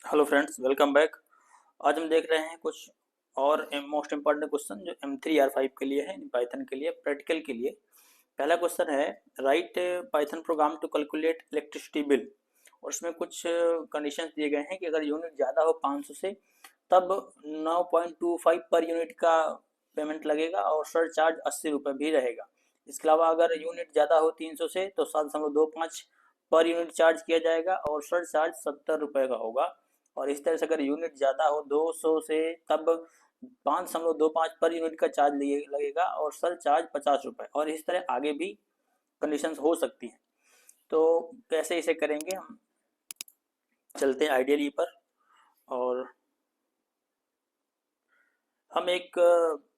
Hello friends, welcome back. आज हम देख रहे हैं कुछ और मोस्ट इम्पॉर्टेंट क्वेश्चन जो M3R5 के लिए है, पाइथन के लिए, प्रैक्टिकल के लिए। पहला क्वेश्चन है, write Python program to calculate electricity bill. और उसमें कुछ कंडीशंस दिए गए हैं कि अगर यूनिट ज़्यादा हो 500 से तब 9.25 पर यूनिट का पेमेंट लगेगा और सर चार्ज 80 रुपये भी रहेगा। इसके अलावा अगर यूनिट ज़्यादा हो 300 से तो 7.25 पर यूनिट चार्ज किया जाएगा और सर चार्ज 70 रुपये का होगा। और इस तरह से अगर यूनिट ज़्यादा हो 200 से तब 5.25 पर यूनिट का चार्ज लगेगा और सर चार्ज 50 रुपये, और इस तरह आगे भी कंडीशंस हो सकती हैं। तो कैसे इसे करेंगे, हम चलते हैं आइडियली पर। और हम एक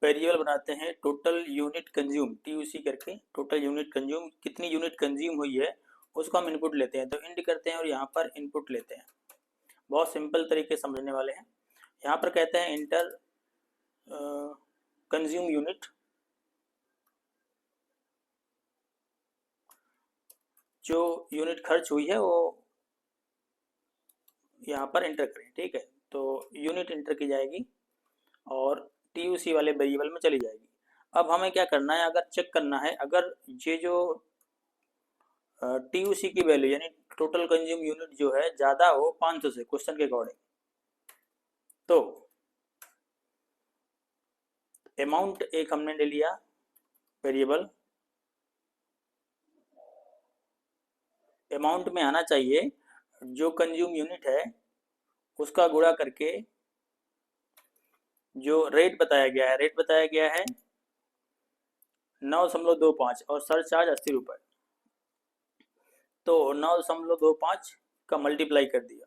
वेरिएबल बनाते हैं, टोटल यूनिट कंज्यूम, TUC करके। टोटल यूनिट कंज्यूम, कितनी यूनिट कंज्यूम हुई है उसको हम इनपुट लेते हैं, तो इंड करते हैं और यहाँ पर इनपुट लेते हैं। बहुत सिंपल तरीके से समझने वाले हैं। यहाँ पर कहते हैं इंटर कंज्यूम यूनिट, जो यूनिट खर्च हुई है वो यहाँ पर इंटर करें। ठीक है, तो यूनिट इंटर की जाएगी और TUC वाले वेरिएबल में चली जाएगी। अब हमें क्या करना है, अगर चेक करना है अगर ये जो TUC की वैल्यू यानी टोटल कंज्यूम यूनिट जो है ज़्यादा हो 500 से, क्वेश्चन के अकॉर्डिंग, तो अमाउंट एक हमने ले लिया वेरिएबल। अमाउंट में आना चाहिए जो कंज्यूम यूनिट है उसका गुणा करके जो रेट बताया गया है, रेट बताया गया है 9.25 और सर चार्ज 80 रुपये, तो 9.25 का मल्टीप्लाई कर दिया।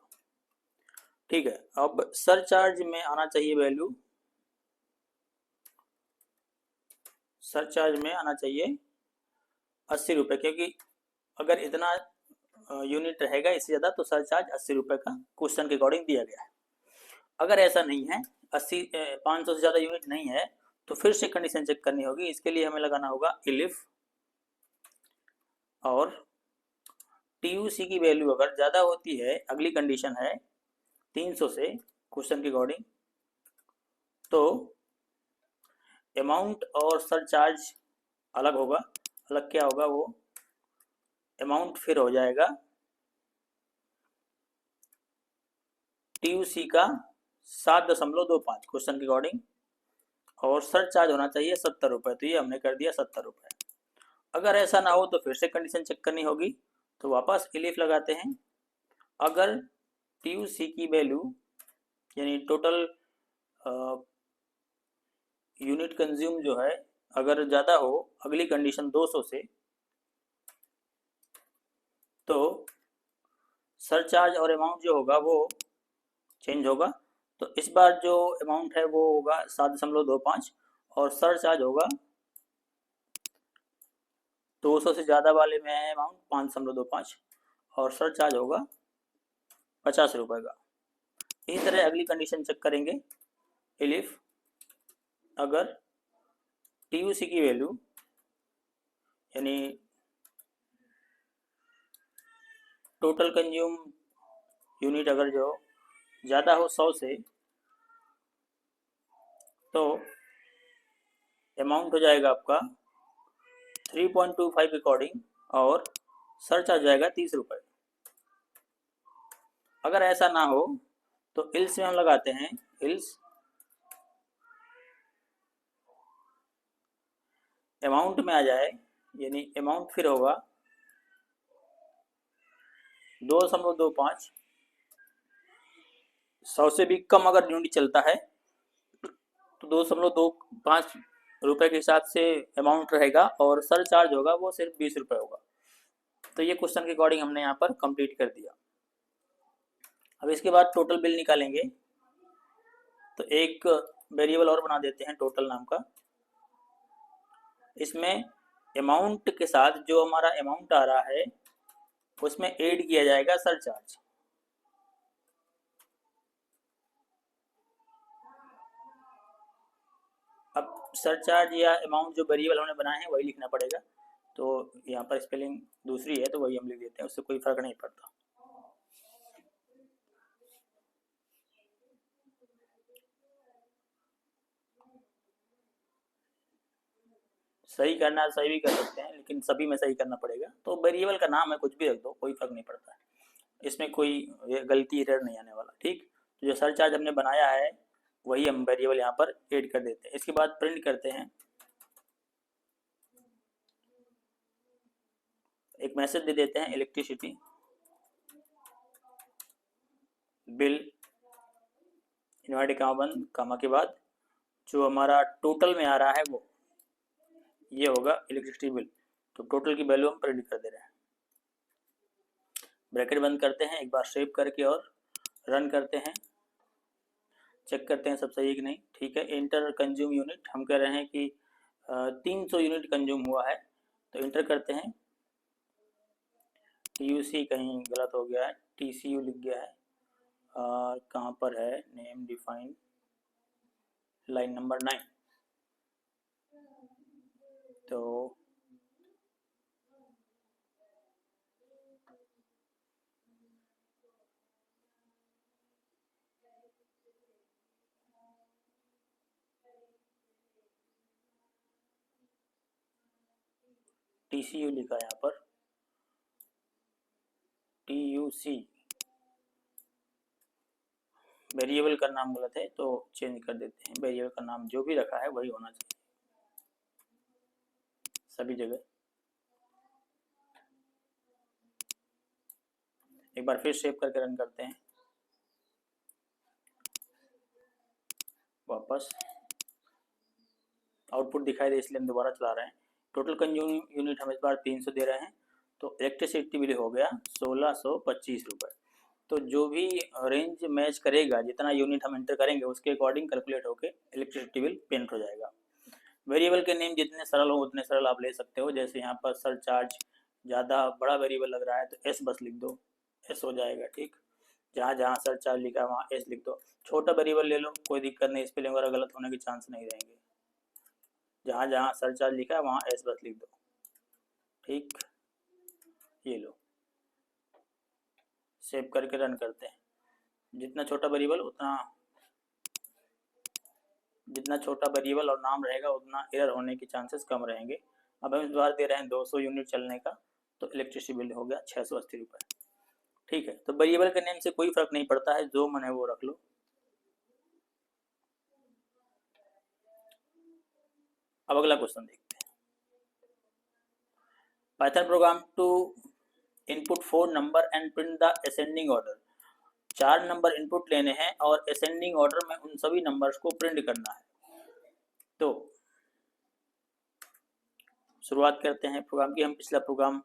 ठीक है, अब सर चार्ज में आना चाहिए वैल्यू, सर चार्ज में आना चाहिए 80 रुपये, क्योंकि अगर इतना यूनिट रहेगा इससे ज़्यादा तो सर चार्ज 80 रुपये का क्वेश्चन के अकॉर्डिंग दिया गया है। अगर ऐसा नहीं है, 500 से ज़्यादा यूनिट नहीं है, तो फिर से कंडीशन चेक करनी होगी। इसके लिए हमें लगाना होगा इलिफ, और TUC की वैल्यू अगर ज़्यादा होती है, अगली कंडीशन है 300 से क्वेश्चन के अकॉर्डिंग, तो अमाउंट और सर चार्ज अलग होगा। अलग क्या होगा, वो अमाउंट फिर हो जाएगा TUC का 7.25 क्वेश्चन के अकॉर्डिंग, और सर चार्ज होना चाहिए 70 रुपये, तो ये हमने कर दिया 70 रुपये। अगर ऐसा ना हो तो फिर से कंडीशन चेक करनी होगी, तो वापस इलिफ लगाते हैं। अगर TUC की वैल्यू यानी टोटल यूनिट कंज्यूम जो है अगर ज़्यादा हो, अगली कंडीशन 200 से, तो सरचार्ज और अमाउंट जो होगा वो चेंज होगा। तो इस बार जो अमाउंट है वो होगा 7.25 और सरचार्ज होगा 200 से ज़्यादा वाले में है अमाउंट 5.25 और सरचार्ज होगा 50 रुपये का। इसी तरह अगली कंडीशन चेक करेंगे, इलिफ अगर TUC की वैल्यू यानी टोटल कंज्यूम यूनिट अगर जो ज़्यादा हो 100 से, तो अमाउंट हो जाएगा आपका 3.25 अकॉर्डिंग और सर्च आ जाएगा 30 रुपये। अगर ऐसा ना हो तो इल्स में हम लगाते हैं, इल्स अमाउंट में आ जाए, यानी अमाउंट फिर होगा 2.25, 100 से भी कम अगर यूनिट चलता है तो 2.25 रुपये के हिसाब से अमाउंट रहेगा और सर चार्ज होगा वो सिर्फ 20 रुपये होगा। तो ये क्वेश्चन के अकॉर्डिंग हमने यहाँ पर कंप्लीट कर दिया। अब इसके बाद टोटल बिल निकालेंगे, तो एक वेरिएबल और बना देते हैं टोटल नाम का। इसमें अमाउंट के साथ जो हमारा अमाउंट आ रहा है उसमें ऐड किया जाएगा सरचार्ज। अब सरचार्ज या अमाउंट जो वेरिएबल हमने बनाए हैं वही लिखना पड़ेगा, तो यहाँ पर स्पेलिंग दूसरी है तो वही हम लिख देते हैं, उससे कोई फर्क नहीं पड़ता। सही करना है सही भी कर सकते हैं, लेकिन सभी में सही करना पड़ेगा। तो वेरिएबल का नाम है, कुछ भी रख दो, कोई फर्क नहीं पड़ता है, इसमें कोई गलती एरर नहीं आने वाला। ठीक, तो जो सरचार्ज हमने बनाया है वही हम वेरिएबल यहाँ पर ऐड कर देते हैं। इसके बाद प्रिंट करते हैं, एक मैसेज दे देते हैं इलेक्ट्रिसिटी बिल इन्वर्टेड कामा बंद कामा के बाद जो हमारा टोटल में आ रहा है वो ये होगा इलेक्ट्रिसिटी बिल। तो टोटल की वैल्यू हम प्रिंट कर दे रहे हैं। ब्रैकेट बंद करते हैं, एक बार सेव करके और रन करते हैं, चेक करते हैं सब सही है कि नहीं। ठीक है, इंटर कंज्यूम यूनिट हम कह रहे हैं कि 300 यूनिट कंज्यूम हुआ है, तो इंटर करते हैं। TUC कहीं गलत हो गया है, TCU लिख गया है, कहाँ पर है, नेम डिफाइन लाइन नंबर 9। तो TCU लिखा है यहाँ पर, TUC वेरिएबल का नाम गलत है तो चेंज कर देते हैं। वेरिएबल का नाम जो भी रखा है वही होना चाहिए सभी जगह। एक बार फिर सेव करके रन करते हैं, वापस आउटपुट दिखाई दे इसलिए हम दोबारा चला रहे हैं। टोटल कंज्यूम यूनिट हम इस बार 300 दे रहे हैं, तो इलेक्ट्रिसिटी बिल हो गया 1625 रुपये। तो जो भी रेंज मैच करेगा, जितना यूनिट हम एंटर करेंगे उसके अकॉर्डिंग कैलकुलेट होकर इलेक्ट्रिसिटी बिल पेमेंट हो जाएगा। वेरिएबल के नेम जितने सरल हो उतने सरल आप ले सकते हो। जैसे यहाँ पर सरचार्ज ज़्यादा बड़ा वेरिएबल लग रहा है तो एस बस लिख दो, एस हो जाएगा। ठीक, जहाँ जहाँ सरचार्ज लिखा है वहाँ एस लिख दो। छोटा वेरिएबल ले लो, कोई दिक्कत नहीं, स्पेलिंग वगैरह गलत होने के चांस नहीं रहेंगे। जहाँ जहाँ सरचार्ज लिखा है वहाँ एस बस लिख दो। ठीक, ये लो, सेव करके रन करते हैं। जितना छोटा वेरिएबल और नाम रहेगा उतना एरर होने के चांसेस कम रहेंगे। अब हम इस बार दे रहे हैं 200 यूनिट चलने का, तो इलेक्ट्रिसिटी बिल हो गया 680 रुपये। ठीक है, तो वेरिएबल के नेम से कोई फर्क नहीं पड़ता है, जो मन है वो रख लो। अब अगला क्वेश्चन देखते हैं। Python program to input 4 number and print the ascending order. 4 number input लेने हैं और असेंडिंग ऑर्डर में उन सभी नंबर्स को प्रिंट करना है। तो शुरुआत करते हैं प्रोग्राम की। हम पिछला प्रोग्राम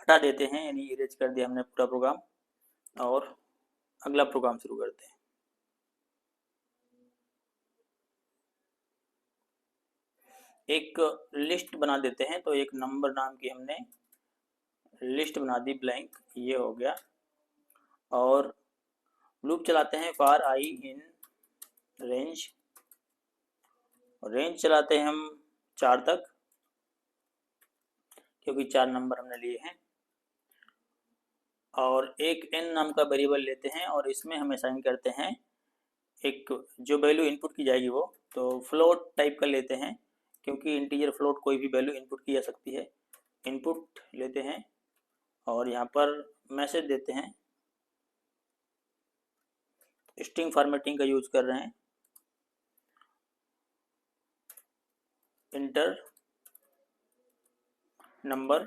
हटा देते हैं, यानी इरेज कर दिया हमने पूरा प्रोग्राम, और अगला प्रोग्राम शुरू करते हैं। एक लिस्ट बना देते हैं, तो एक नंबर नाम की हमने लिस्ट बना दी ब्लैंक, ये हो गया। और लूप चलाते हैं for I in range, range चलाते हैं हम 4 तक, क्योंकि 4 नंबर हमने लिए हैं। और एक n नाम का वेरिएबल लेते हैं और इसमें हम असाइन करते हैं एक जो वैल्यू इनपुट की जाएगी वो, तो फ्लोट टाइप का लेते हैं, क्योंकि इंटीजर फ्लोट कोई भी वैल्यू इनपुट की जा सकती है। इनपुट लेते हैं और यहाँ पर मैसेज देते हैं, स्ट्रिंग फॉर्मेटिंग का यूज कर रहे हैं। इंटर नंबर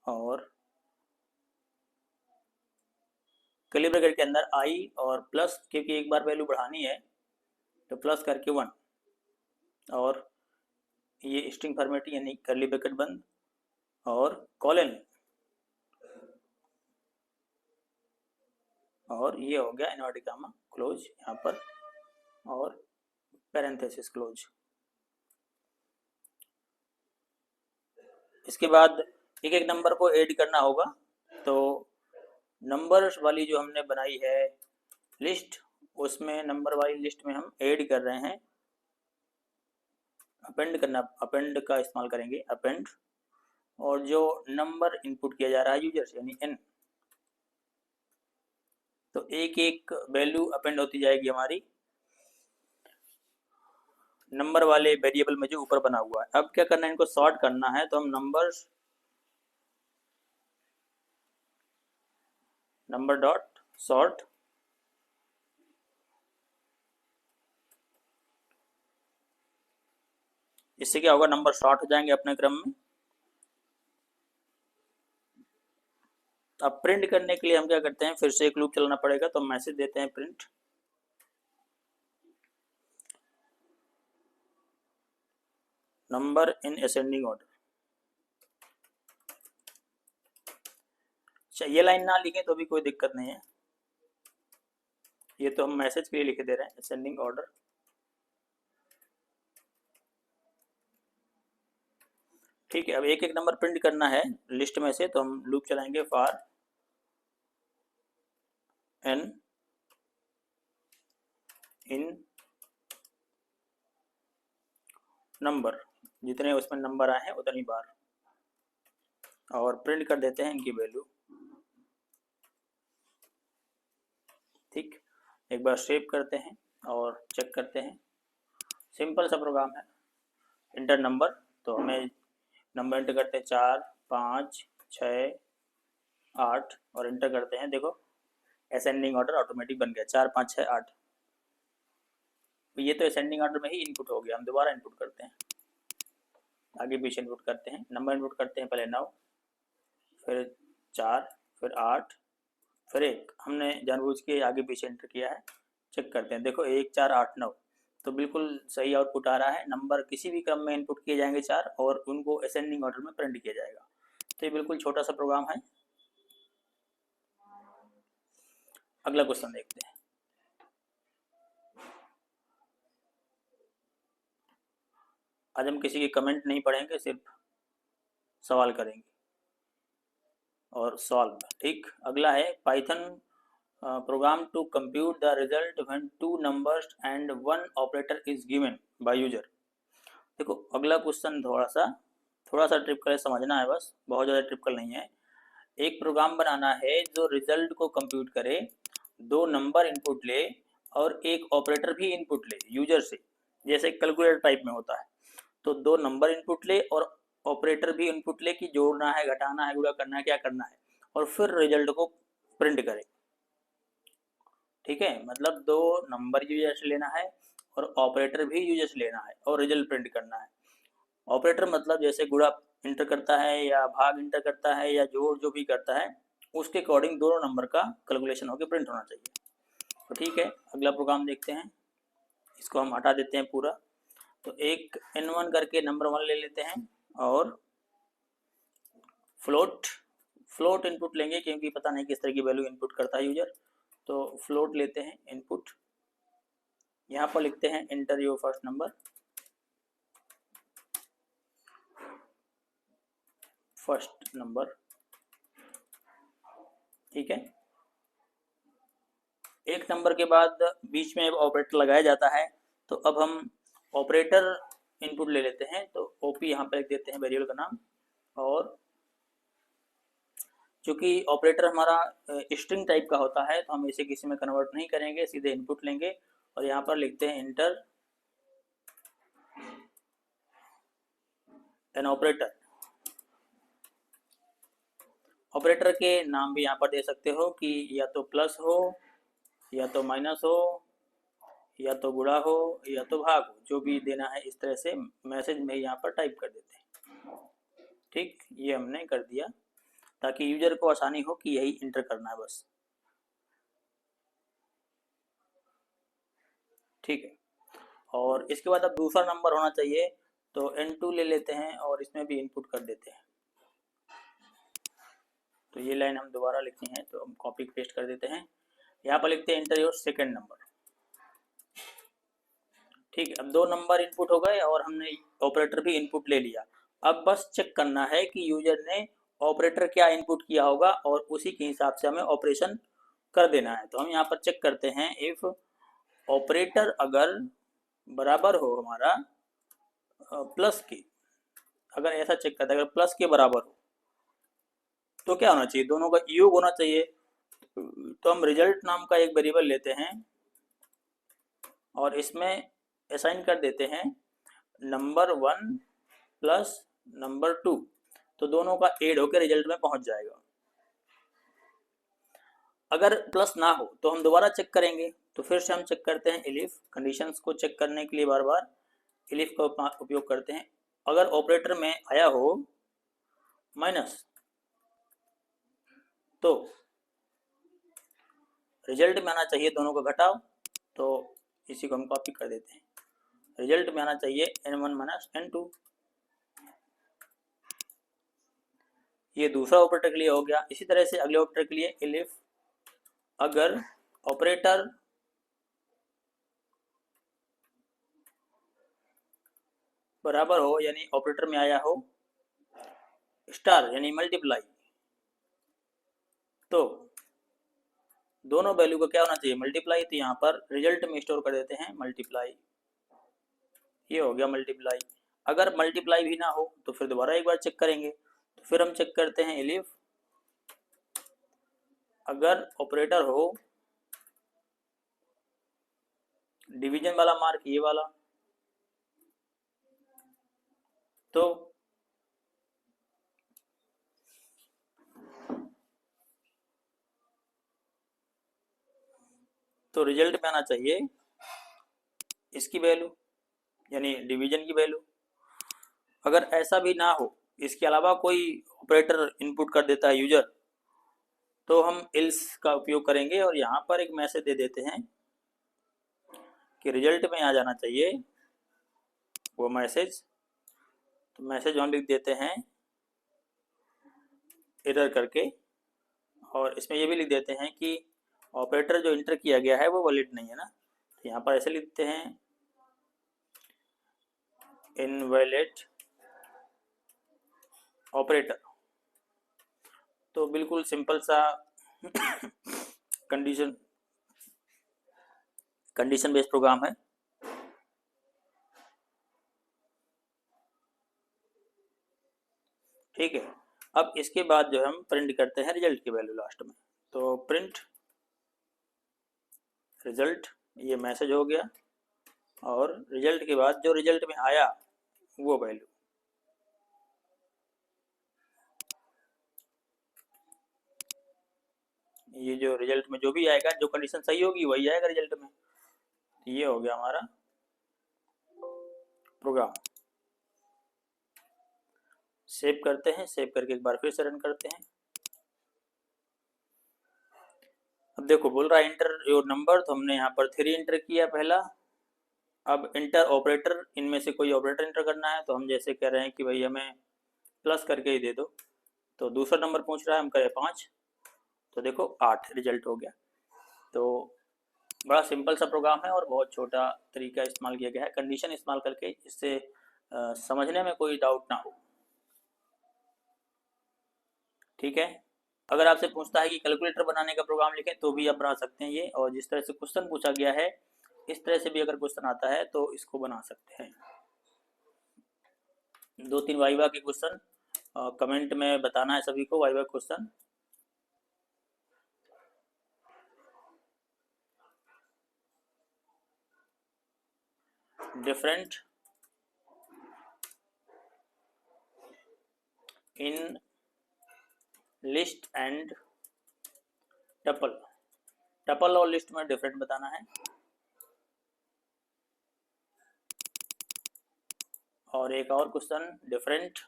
और कर्ली ब्रैकेट के अंदर आई और प्लस, क्योंकि एक बार वैल्यू बढ़ानी है तो प्लस करके 1, और ये स्ट्रिंग फॉर्मेटिंग यानी कर्ली ब्रैकेट बंद और कॉलन, और ये हो गया इन्वर्टेड कामा क्लोज यहाँ पर, और पैरेंथेसिस क्लोज। इसके बाद एक एक नंबर को ऐड करना होगा। तो नंबर्स वाली जो हमने बनाई है लिस्ट, उसमें नंबर वाली लिस्ट में हम ऐड कर रहे हैं, अपेंड का इस्तेमाल करेंगे, अपेंड। और जो नंबर इनपुट किया जा रहा है यूजर से यानी n, तो एक एक वैल्यू अपेंड होती जाएगी हमारी नंबर वाले वेरिएबल में जो ऊपर बना हुआ है। अब क्या करना है, इनको सॉर्ट करना है, तो हम नंबर डॉट सॉर्ट, इससे क्या होगा, नंबर सॉर्ट हो जाएंगे अपने क्रम में। अब प्रिंट करने के लिए हम क्या करते हैं, फिर से एक लूप चलाना पड़ेगा, तो हम मैसेज देते हैं print number in ascending order. अच्छा, ये लाइन ना लिखें तो भी कोई दिक्कत नहीं है, ये तो हम मैसेज के लिए लिख दे रहे हैं, असेंडिंग ऑर्डर। ठीक है, अब एक एक नंबर प्रिंट करना है लिस्ट में से, तो हम लूप चलाएंगे फॉर n इन नंबर, जितने उसमें नंबर आए हैं उतनी बार, और प्रिंट कर देते हैं इनकी वैल्यू। ठीक, एक बार सेव करते हैं और चेक करते हैं। सिंपल सा प्रोग्राम है, इंटर नंबर, तो हमें नंबर इंटर करते हैं 4 5 6 8 और इंटर करते हैं, देखो असेंडिंग ऑर्डर ऑटोमेटिक बन गया 4 5 6 8। तो ये तो असेंडिंग ऑर्डर में ही इनपुट हो गया। हम दोबारा इनपुट करते हैं, आगे पीछे इनपुट करते हैं, नंबर इनपुट करते हैं, पहले 9 फिर 4 फिर 8 फिर 1। हमने जानबूझ के आगे पीछे एंटर किया है। चेक करते हैं, देखो 1 4 8 9, तो बिल्कुल सही आउटपुट आ रहा है। नंबर किसी भी क्रम में इनपुट किए जाएंगे 4 और उनको असेंडिंग ऑर्डर में प्रिंट किया जाएगा। तो ये बिल्कुल छोटा सा प्रोग्राम है। अगला क्वेश्चन देखते हैं। आज हम किसी के कमेंट नहीं पढ़ेंगे, सिर्फ सवाल करेंगे और सॉल्व। ठीक, अगला है Python program to compute the result when 2 numbers and 1 operator is given by user. देखो अगला क्वेश्चन थोड़ा सा ट्रिपिकल समझना है, बस बहुत ज़्यादा ट्रिपिकल नहीं है। एक प्रोग्राम बनाना है जो रिजल्ट को कंप्यूट करे, 2 नंबर इनपुट ले और एक ऑपरेटर भी इनपुट ले यूजर से, जैसे कैलकुलेटर टाइप में होता है। तो 2 नंबर इनपुट ले और ऑपरेटर भी इनपुट ले कि जोड़ना है, घटाना है, गुणा करना है, क्या करना है, और फिर रिजल्ट को प्रिंट करे। ठीक है, मतलब 2 नंबर यूजर से लेना है और ऑपरेटर भी यूजर से लेना है और रिजल्ट प्रिंट करना है। ऑपरेटर मतलब जैसे गुणा इंटर करता है या भाग इंटर करता है या जोड़ जो भी करता है, उसके अकॉर्डिंग दोनों नंबर का कैलकुलेशन होकर प्रिंट होना चाहिए। तो ठीक है, अगला प्रोग्राम देखते हैं। इसको हम हटा देते हैं पूरा। तो एक n1 करके नंबर 1 ले लेते हैं और फ्लोट इनपुट लेंगे, क्योंकि पता नहीं किस तरह की वैल्यू इनपुट करता है यूजर। तो फ्लोट लेते हैं इनपुट, यहाँ पर लिखते हैं इंटर योर फर्स्ट नंबर, ठीक है। एक नंबर के बाद बीच में ऑपरेटर लगाया जाता है, तो अब हम ऑपरेटर इनपुट ले लेते हैं। तो ओपी यहाँ पे लिख देते हैं वेरिएबल का नाम, और चूंकि ऑपरेटर हमारा स्ट्रिंग टाइप का होता है, तो हम इसे किसी में कन्वर्ट नहीं करेंगे, सीधे इनपुट लेंगे और यहाँ पर लिखते हैं इंटर एन ऑपरेटर। ऑपरेटर के नाम भी यहाँ पर दे सकते हो कि या तो प्लस हो या तो माइनस हो या तो गुणा हो या तो भाग हो, जो भी देना है इस तरह से मैसेज में यहाँ पर टाइप कर देते हैं। ठीक, ये हमने कर दिया ताकि यूजर को आसानी हो कि यही इंटर करना है बस। ठीक है, और इसके बाद अब दूसरा नंबर होना चाहिए, तो n2 ले लेते हैं और इसमें भी इनपुट कर देते हैं। तो ये लाइन हम दोबारा लिखनी है, तो हम कॉपी पेस्ट कर देते हैं। यहाँ पर लिखते हैं इंटर योर सेकेंड नंबर। ठीक है, अब 2 नंबर इनपुट हो गए और हमने ऑपरेटर भी इनपुट ले लिया। अब बस चेक करना है कि यूजर ने ऑपरेटर क्या इनपुट किया होगा और उसी के हिसाब से हमें ऑपरेशन कर देना है। तो हम यहाँ पर चेक करते हैं, इफ ऑपरेटर अगर बराबर हो हमारा प्लस के, अगर ऐसा चेक करते हैं अगर प्लस के बराबर हो तो क्या होना चाहिए, दोनों का योग होना चाहिए। तो हम रिजल्ट नाम का एक वेरिएबल लेते हैं और इसमें असाइन कर देते हैं नंबर 1 प्लस नंबर 2, तो दोनों का एड होकर रिजल्ट में पहुंच जाएगा। अगर प्लस ना हो तो हम दोबारा चेक करेंगे, तो फिर से हम चेक करते हैं इलिफ। कंडीशंस को चेक करने के लिए बार बार इलिफ का उपयोग करते हैं। अगर ऑपरेटर में आया हो माइनस, तो रिजल्ट में आना चाहिए दोनों का घटाव, तो इसी को हम कॉपी कर देते हैं। रिजल्ट में आना चाहिए n1 माइनस n2। ये दूसरा ऑपरेटर के लिए हो गया। इसी तरह से अगले ऑपरेटर के लिए इलिफ अगर ऑपरेटर बराबर हो, यानी ऑपरेटर में आया हो स्टार यानी मल्टीप्लाई, तो दोनों वैल्यू का क्या होना चाहिए मल्टीप्लाई। तो यहाँ पर रिजल्ट में स्टोर कर देते हैं मल्टीप्लाई, ये हो गया मल्टीप्लाई। अगर मल्टीप्लाई भी ना हो तो फिर दोबारा एक बार चेक करेंगे, तो फिर हम चेक करते हैं इलिफ अगर ऑपरेटर हो डिवीजन वाला मार्क ये वाला, तो रिजल्ट में आना चाहिए इसकी वैल्यू यानी डिवीजन की वैल्यू। अगर ऐसा भी ना हो, इसके अलावा कोई ऑपरेटर इनपुट कर देता है यूजर, तो हम इल्स का उपयोग करेंगे और यहाँ पर एक मैसेज दे देते हैं कि रिजल्ट में आ जाना चाहिए वो मैसेज। तो मैसेज हम लिख देते हैं एरर करके, और इसमें ये भी लिख देते हैं कि ऑपरेटर जो इंटर किया गया है वो वैलिड नहीं है ना, तो यहाँ पर ऐसे लिखते हैं इनवैलिड ऑपरेटर। तो बिल्कुल सिंपल सा कंडीशन बेस्ड प्रोग्राम है। ठीक है, अब इसके बाद जो हम प्रिंट करते हैं रिजल्ट की वैल्यू लास्ट में, तो प्रिंट रिजल्ट, ये मैसेज हो गया, और रिजल्ट के बाद जो रिजल्ट में आया वो वैल्यू। ये जो रिजल्ट में जो भी आएगा, जो कंडीशन सही होगी वही आएगा रिजल्ट में। तो ये हो गया हमारा प्रोग्राम। सेव करते हैं, सेव करके एक बार फिर से रन करते हैं। अब देखो बोल रहा है इंटर योर नंबर, तो हमने यहाँ पर 3 इंटर किया पहला। अब इंटर ऑपरेटर, इनमें से कोई ऑपरेटर इंटर करना है, तो हम जैसे कह रहे हैं कि भाई हमें प्लस करके ही दे दो, तो दूसरा नंबर पूछ रहा है, हम करें 5, तो देखो 8 रिजल्ट हो गया। तो बड़ा सिंपल सा प्रोग्राम है और बहुत छोटा तरीका इस्तेमाल किया गया है कंडीशन इस्तेमाल करके, इससे समझने में कोई डाउट ना हो। ठीक है, अगर आपसे पूछता है कि कैलकुलेटर बनाने का प्रोग्राम लिखें, तो भी आप बना सकते हैं ये, और जिस तरह से क्वेश्चन पूछा गया है इस तरह से भी अगर क्वेश्चन आता है तो इसको बना सकते हैं। 2-3 वाइवा के क्वेश्चन कमेंट में बताना है सभी को, viva question. Different in list and tuple, tuple और लिस्ट में डिफरेंट बताना है। और एक और question, different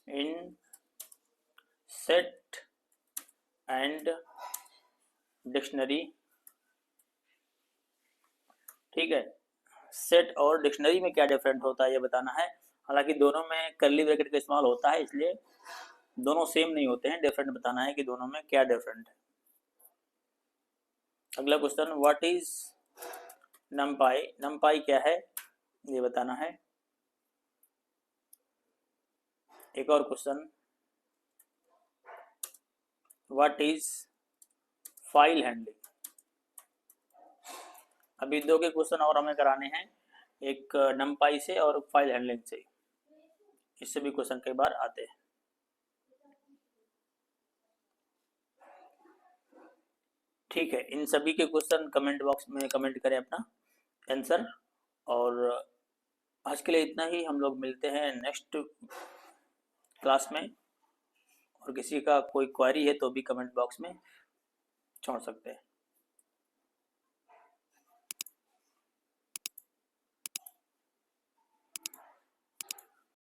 in set and dictionary. ठीक है, सेट और डिक्शनरी में क्या डिफरेंट होता है ये बताना है। हालांकि दोनों में कर्ली ब्रैकेट का इस्तेमाल होता है, इसलिए दोनों सेम नहीं होते हैं, डिफरेंट बताना है कि दोनों में क्या डिफरेंट है। अगला क्वेश्चन, व्हाट इज नमपाई, नमपाई क्या है ये बताना है। एक और question, what is file handling. अभी 2 के क्वेश्चन और हमें कराने हैं, एक नमपाई से और फाइल हैंडलिंग से, इससे भी क्वेश्चन कई बार आते हैं। ठीक है, इन सभी के क्वेश्चन कमेंट बॉक्स में कमेंट करें अपना आंसर। और आज के लिए इतना ही, हम लोग मिलते हैं नेक्स्ट क्लास में। और किसी का कोई क्वेरी है तो भी कमेंट बॉक्स में छोड़ सकते हैं।